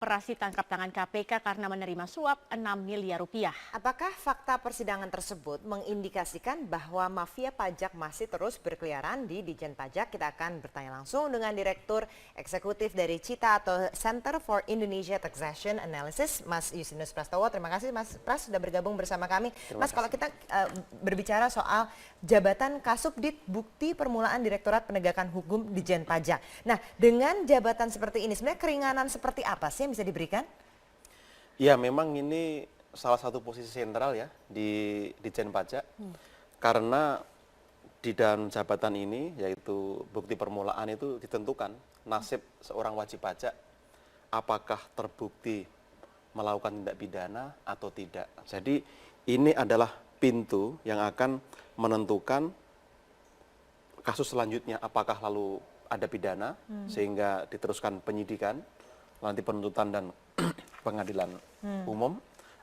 Operasi tangkap tangan KPK karena menerima suap 6 miliar rupiah. Apakah fakta persidangan tersebut mengindikasikan bahwa mafia pajak masih terus berkeliaran di Ditjen Pajak? Kita akan bertanya langsung dengan Direktur Eksekutif dari CITA atau Center for Indonesia Taxation Analysis, Mas Yusinus Prastowo. Terima kasih Mas Pras sudah bergabung bersama kami. Mas, kalau kita berbicara soal jabatan Kasubdit Bukti Permulaan Direktorat Penegakan Hukum Ditjen Pajak. Nah, dengan jabatan seperti ini sebenarnya keringanan seperti apa sih bisa diberikan? Ya, memang ini salah satu posisi sentral ya di Ditjen Pajak. Karena di dalam jabatan ini, yaitu bukti permulaan itu ditentukan nasib seorang wajib pajak apakah terbukti melakukan tindak pidana atau tidak. Jadi ini adalah pintu yang akan menentukan kasus selanjutnya apakah lalu ada pidana sehingga diteruskan penyidikan, nanti penuntutan dan pengadilan umum,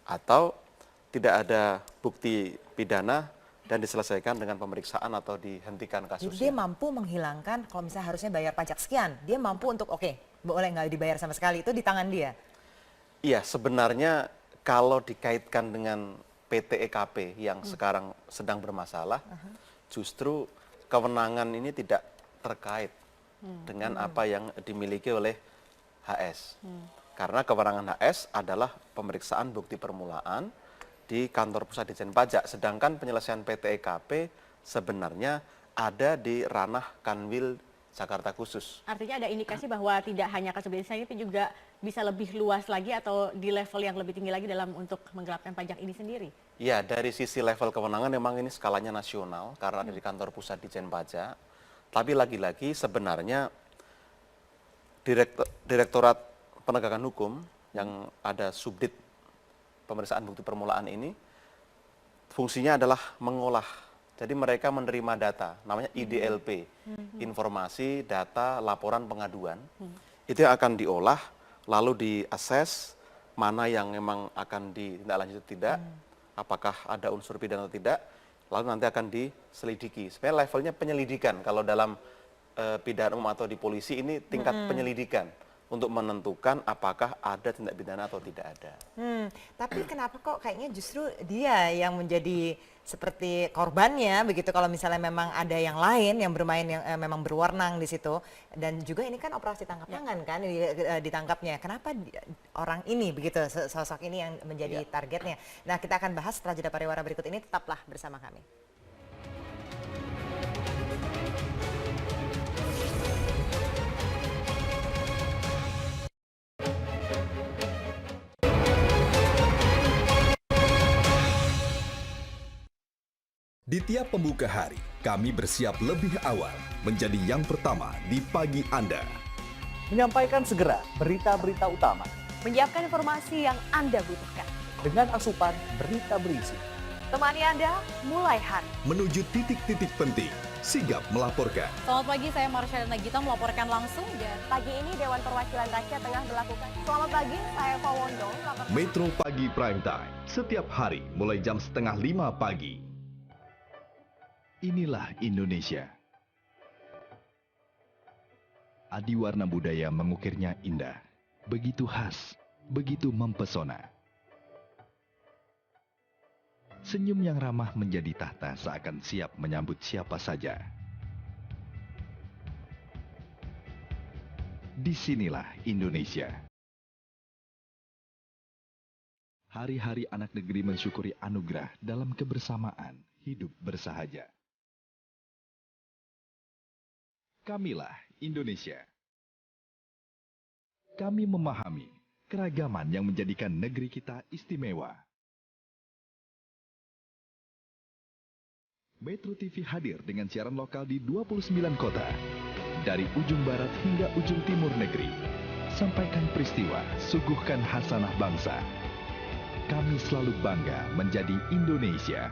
atau tidak ada bukti pidana dan diselesaikan dengan pemeriksaan atau dihentikan kasusnya. Jadi dia mampu menghilangkan, kalau misalnya harusnya bayar pajak sekian, dia mampu untuk boleh nggak dibayar sama sekali, itu di tangan dia? Iya, sebenarnya kalau dikaitkan dengan PT EKP yang sekarang sedang bermasalah, justru kewenangan ini tidak terkait dengan apa yang dimiliki oleh HS. Karena kewenangan HS adalah pemeriksaan bukti permulaan di kantor pusat Ditjen Pajak, sedangkan penyelesaian PT EKP sebenarnya ada di ranah Kanwil Jakarta Khusus. Artinya ada indikasi bahwa tidak hanya Kasubdit saja, tapi juga bisa lebih luas lagi atau di level yang lebih tinggi lagi dalam untuk menggelapkan pajak ini sendiri? Ya, dari sisi level kewenangan memang ini skalanya nasional karena ada di kantor pusat Ditjen Pajak. Tapi lagi-lagi sebenarnya Direktorat Penegakan Hukum yang ada subdit pemeriksaan bukti permulaan ini fungsinya adalah mengolah. Jadi mereka menerima data, namanya IDLP, informasi, data, laporan, pengaduan. Itu yang akan diolah, lalu diakses mana yang memang akan ditindaklanjuti tidak, apakah ada unsur pidana atau tidak, lalu nanti akan diselidiki. Sebenarnya levelnya penyelidikan, kalau dalam pidana umum atau di polisi ini tingkat penyelidikan untuk menentukan apakah ada tindak pidana atau tidak ada. Tapi kenapa kok kayaknya justru dia yang menjadi seperti korbannya begitu, kalau misalnya memang ada yang lain yang bermain yang memang berwenang di situ, dan juga ini kan operasi tangkap tangan kan ditangkapnya. Kenapa orang ini begitu, sosok ini yang menjadi targetnya? Nah, kita akan bahas setelah jeda pariwara berikut ini, tetaplah bersama kami. Di tiap pembuka hari, kami bersiap lebih awal menjadi yang pertama di pagi Anda. Menyampaikan segera berita-berita utama Menyiapkan informasi yang Anda butuhkan. dengan asupan berita berisi. Temani Anda mulai hari. Menuju titik-titik penting, sigap melaporkan. Selamat pagi, saya Marsha Nagita melaporkan langsung dan Pagi ini Dewan Perwakilan Rakyat tengah melakukan. Selamat pagi, saya Eva Wondo. Metro Pagi Prime Time, setiap hari mulai jam 4:30 pagi. Inilah Indonesia. Adiwarna budaya mengukirnya indah, begitu khas, begitu mempesona. Senyum yang ramah menjadi tahta seakan siap menyambut siapa saja. Disinilah Indonesia. Hari-hari anak negeri mensyukuri anugerah dalam kebersamaan hidup bersahaja. Kamilah Indonesia. Kami memahami keragaman yang menjadikan negeri kita istimewa. Metro TV hadir dengan siaran lokal di 29 kota. Dari ujung barat hingga ujung timur negeri. Sampaikan peristiwa, suguhkan hasanah bangsa. Kami selalu bangga menjadi Indonesia.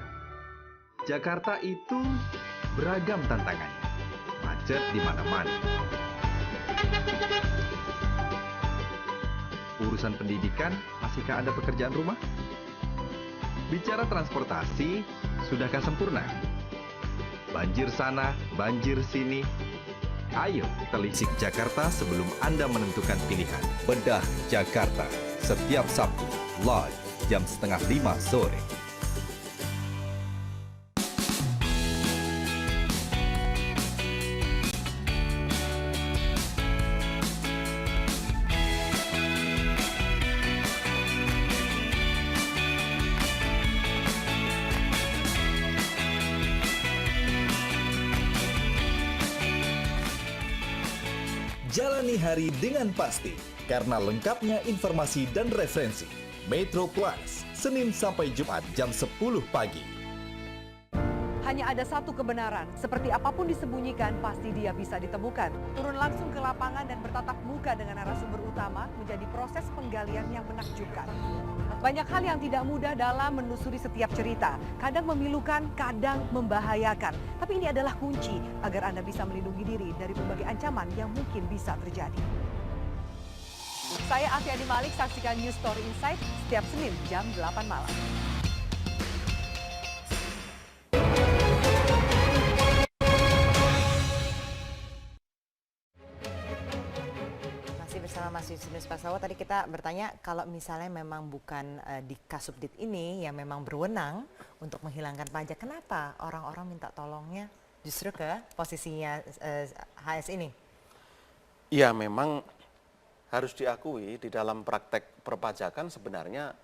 Jakarta itu beragam tantangannya. Macet di mana-mana. Urusan pendidikan, masihkah ada pekerjaan rumah? Bicara transportasi, sudahkah sempurna? Banjir sana, banjir sini. Ayo telisik Jakarta sebelum Anda menentukan pilihan. Bedah Jakarta, setiap Sabtu, live jam 4:30 sore. Jalani hari dengan pasti, karena lengkapnya informasi dan referensi. Metro Plus, Senin sampai Jumat jam 10 pagi. Hanya ada satu kebenaran, seperti apapun disembunyikan, pasti dia bisa ditemukan. Turun langsung ke lapangan dan bertatap muka dengan narasumber utama menjadi proses penggalian yang menakjubkan. Banyak hal yang tidak mudah dalam menelusuri setiap cerita. Kadang memilukan, kadang membahayakan. Tapi ini adalah kunci agar Anda bisa melindungi diri dari berbagai ancaman yang mungkin bisa terjadi. Saya Afiani Malik, saksikan News Story Insight setiap Senin jam 8 malam. Bersama Mas Justinus Prastowo, tadi kita bertanya kalau misalnya memang bukan di Kasubdit ini yang memang berwenang untuk menghilangkan pajak, kenapa orang-orang minta tolongnya justru ke posisinya HS ini? Ya memang harus diakui di dalam praktek perpajakan sebenarnya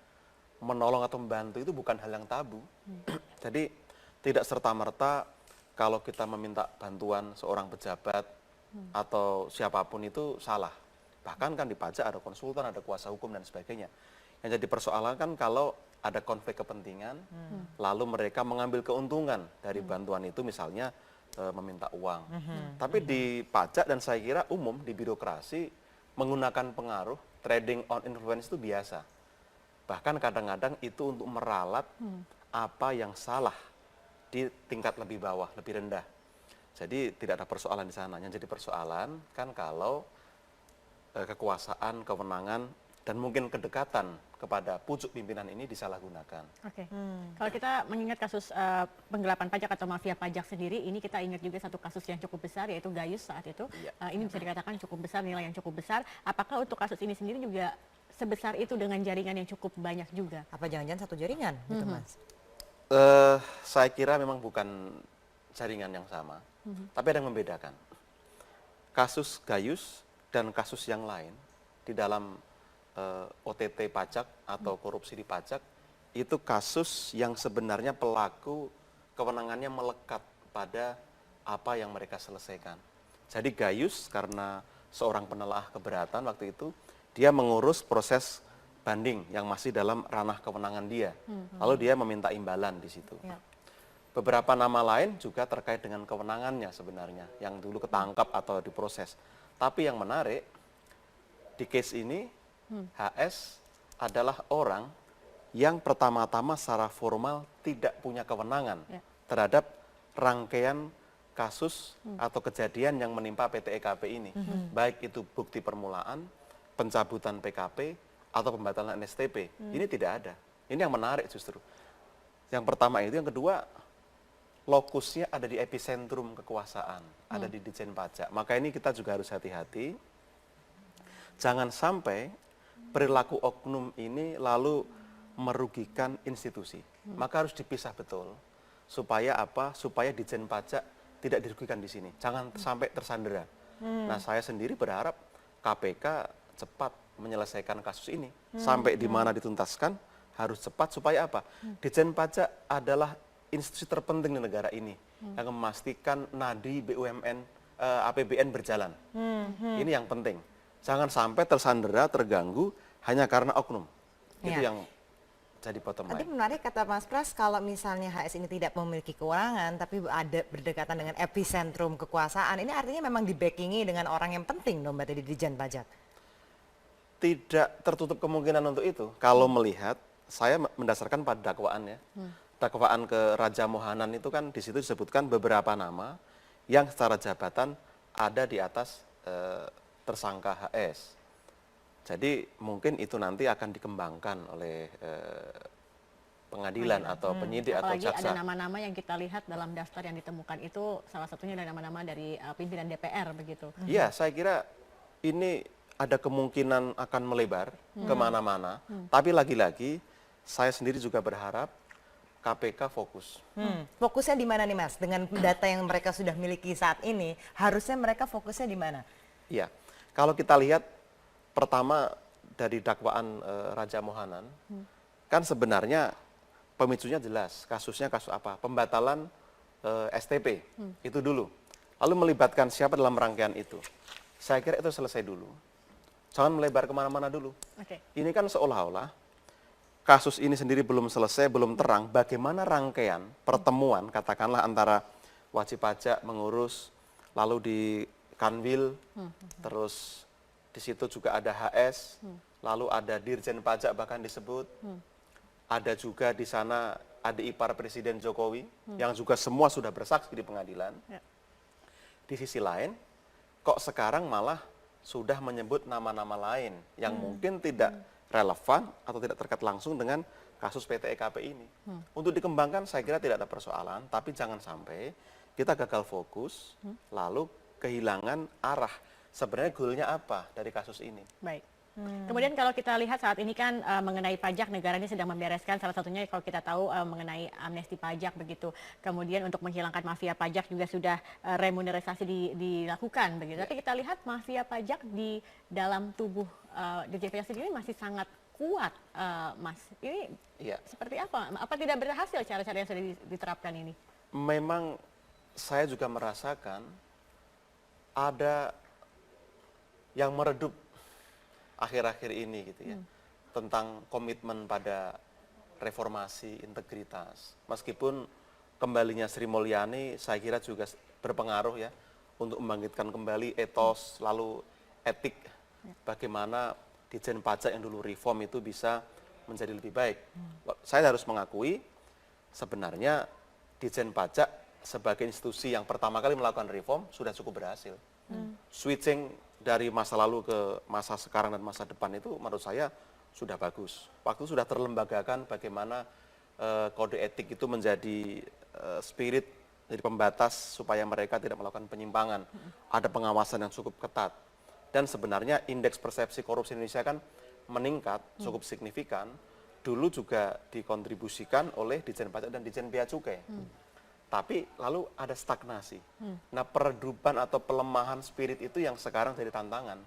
menolong atau membantu itu bukan hal yang tabu. Jadi tidak serta-merta kalau kita meminta bantuan seorang pejabat atau siapapun itu salah. Bahkan kan di pajak ada konsultan, ada kuasa hukum dan sebagainya. Yang jadi persoalan kan kalau ada konflik kepentingan, lalu mereka mengambil keuntungan dari bantuan itu, misalnya meminta uang. Tapi di pajak dan saya kira umum di birokrasi menggunakan pengaruh, trading on influence itu biasa. Bahkan kadang-kadang itu untuk meralat apa yang salah di tingkat lebih bawah, lebih rendah. Jadi tidak ada persoalan di sana. Yang jadi persoalan kan kalau kekuasaan, kewenangan, dan mungkin kedekatan kepada pucuk pimpinan ini disalahgunakan. Oke. Kalau kita mengingat kasus penggelapan pajak atau mafia pajak sendiri, ini kita ingat juga satu kasus yang cukup besar, yaitu Gayus saat itu. Ini bisa dikatakan cukup besar, nilai yang cukup besar. Apakah untuk kasus ini sendiri juga sebesar itu dengan jaringan yang cukup banyak juga? Apa jangan-jangan satu jaringan gitu, Mas? Saya kira memang bukan jaringan yang sama, tapi ada yang membedakan. Kasus Gayus dan kasus yang lain di dalam OTT pajak atau korupsi di pajak, itu kasus yang sebenarnya pelaku kewenangannya melekat pada apa yang mereka selesaikan. Jadi Gayus karena seorang penelaah keberatan waktu itu, dia mengurus proses banding yang masih dalam ranah kewenangan dia. Lalu dia meminta imbalan di situ. Beberapa nama lain juga terkait dengan kewenangannya sebenarnya, yang dulu ketangkap atau diproses. Tapi yang menarik, di case ini, HS adalah orang yang pertama-tama secara formal tidak punya kewenangan terhadap rangkaian kasus atau kejadian yang menimpa PT EKP ini. Baik itu bukti permulaan, pencabutan PKP, atau pembatalan NSTP. Ini tidak ada. Ini yang menarik justru. Yang pertama itu, yang kedua, lokusnya ada di epicentrum kekuasaan, ada di Ditjen Pajak. Maka ini kita juga harus hati-hati, jangan sampai perilaku oknum ini lalu merugikan institusi. Maka harus dipisah betul, supaya apa? Supaya Ditjen Pajak tidak dirugikan di sini. Jangan sampai tersandera. Nah, saya sendiri berharap KPK cepat menyelesaikan kasus ini. Sampai di mana dituntaskan, harus cepat supaya apa? Ditjen Pajak adalah institusi terpenting di negara ini yang memastikan nadi BUMN, APBN berjalan. Ini yang penting. Jangan sampai tersandera, terganggu hanya karena oknum. Itu yang jadi bottom line. Tadi menarik kata Mas Pras, kalau misalnya HS ini tidak memiliki kewenangan, tapi ada berdekatan dengan epicentrum kekuasaan, ini artinya memang di-backingi dengan orang yang penting dong berarti di Ditjen Pajak? Tidak tertutup kemungkinan untuk itu. Kalau melihat, saya mendasarkan pada dakwaan ya. Dakwaan ke Raja Mohanan itu kan di situ disebutkan beberapa nama yang secara jabatan ada di atas tersangka HS. Jadi mungkin itu nanti akan dikembangkan oleh pengadilan atau penyidik atau Apalagi ada jaksa. nama-nama yang kita lihat dalam daftar yang ditemukan itu salah satunya adalah nama-nama dari pimpinan DPR begitu. Iya, saya kira ini ada kemungkinan akan melebar kemana-mana. Tapi lagi-lagi saya sendiri juga berharap KPK fokus. Fokusnya di mana nih Mas? Dengan data yang mereka sudah miliki saat ini, harusnya mereka fokusnya di mana? Iya, kalau kita lihat pertama dari dakwaan Raja Mohanan, kan sebenarnya pemicunya jelas, kasusnya kasus apa? Pembatalan STP, itu dulu. Lalu melibatkan siapa dalam rangkaian itu? Saya kira itu selesai dulu. Jangan melebar kemana-mana dulu. Oke. Ini kan seolah-olah kasus ini sendiri belum selesai, belum terang, bagaimana rangkaian pertemuan, katakanlah antara wajib pajak mengurus, lalu di Kanwil, terus di situ juga ada HS, lalu ada Dirjen Pajak bahkan disebut, ada juga di sana adik ipar Presiden Jokowi, yang juga semua sudah bersaksi di pengadilan. Ya. Di sisi lain, kok sekarang malah sudah menyebut nama-nama lain yang mungkin tidak relevan atau tidak terkait langsung dengan kasus PT EKP ini. Untuk dikembangkan saya kira tidak ada persoalan, tapi jangan sampai kita gagal fokus, lalu kehilangan arah. Sebenarnya goalnya apa dari kasus ini? Baik. Kemudian kalau kita lihat saat ini kan mengenai pajak negara ini sedang membereskan salah satunya kalau kita tahu mengenai amnesti pajak begitu. Kemudian untuk menghilangkan mafia pajak juga sudah remunerasi dilakukan begitu. Tapi kita lihat mafia pajak di dalam tubuh Dirjen Pajak sendiri masih sangat kuat, Mas. Ini seperti apa? Apa tidak berhasil cara-cara yang sudah diterapkan ini? Memang saya juga merasakan ada yang meredup akhir-akhir ini gitu ya, tentang komitmen pada reformasi integritas. Meskipun kembalinya Sri Mulyani saya kira juga berpengaruh ya untuk membangkitkan kembali etos lalu etik bagaimana Ditjen Pajak yang dulu reform itu bisa menjadi lebih baik. Saya harus mengakui sebenarnya Ditjen Pajak sebagai institusi yang pertama kali melakukan reform sudah cukup berhasil. Switching dari masa lalu ke masa sekarang dan masa depan itu menurut saya sudah bagus. Waktu sudah terlembagakan bagaimana kode etik itu menjadi spirit dari pembatas supaya mereka tidak melakukan penyimpangan. Ada pengawasan yang cukup ketat. Dan sebenarnya indeks persepsi korupsi Indonesia kan meningkat cukup signifikan. Dulu juga dikontribusikan oleh Ditjen Pajak dan Ditjen Bea Cukai. Tapi lalu ada stagnasi. Nah, peredupan atau pelemahan spirit itu yang sekarang jadi tantangan.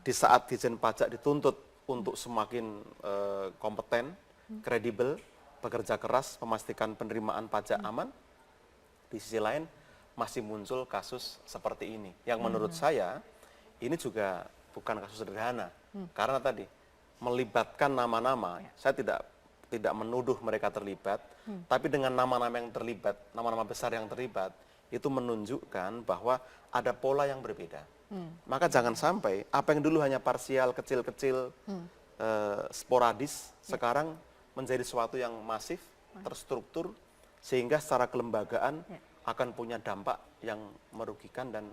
Di saat Ditjen Pajak dituntut untuk semakin kompeten, kredibel, bekerja keras, memastikan penerimaan pajak aman, di sisi lain masih muncul kasus seperti ini. Yang menurut saya ini juga bukan kasus sederhana. Karena tadi melibatkan nama-nama, saya tidak menuduh mereka terlibat, tapi dengan nama-nama yang terlibat, nama-nama besar yang terlibat, itu menunjukkan bahwa ada pola yang berbeda. Maka jangan sampai apa yang dulu hanya parsial, kecil-kecil, sporadis, sekarang menjadi sesuatu yang masif, terstruktur, sehingga secara kelembagaan akan punya dampak yang merugikan dan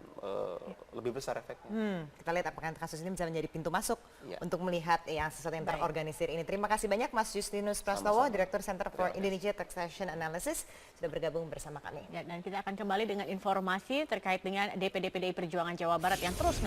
lebih besar efeknya. Kita lihat apakah kasus ini bisa menjadi pintu masuk untuk melihat yang sesuatu yang terorganisir ini. Terima kasih banyak Mas Justinus Prastowo, Direktur Center for Indonesia Taxation Analysis, sudah bergabung bersama kami. Dan kita akan kembali dengan informasi terkait dengan DPD PDI Perjuangan Jawa Barat yang terus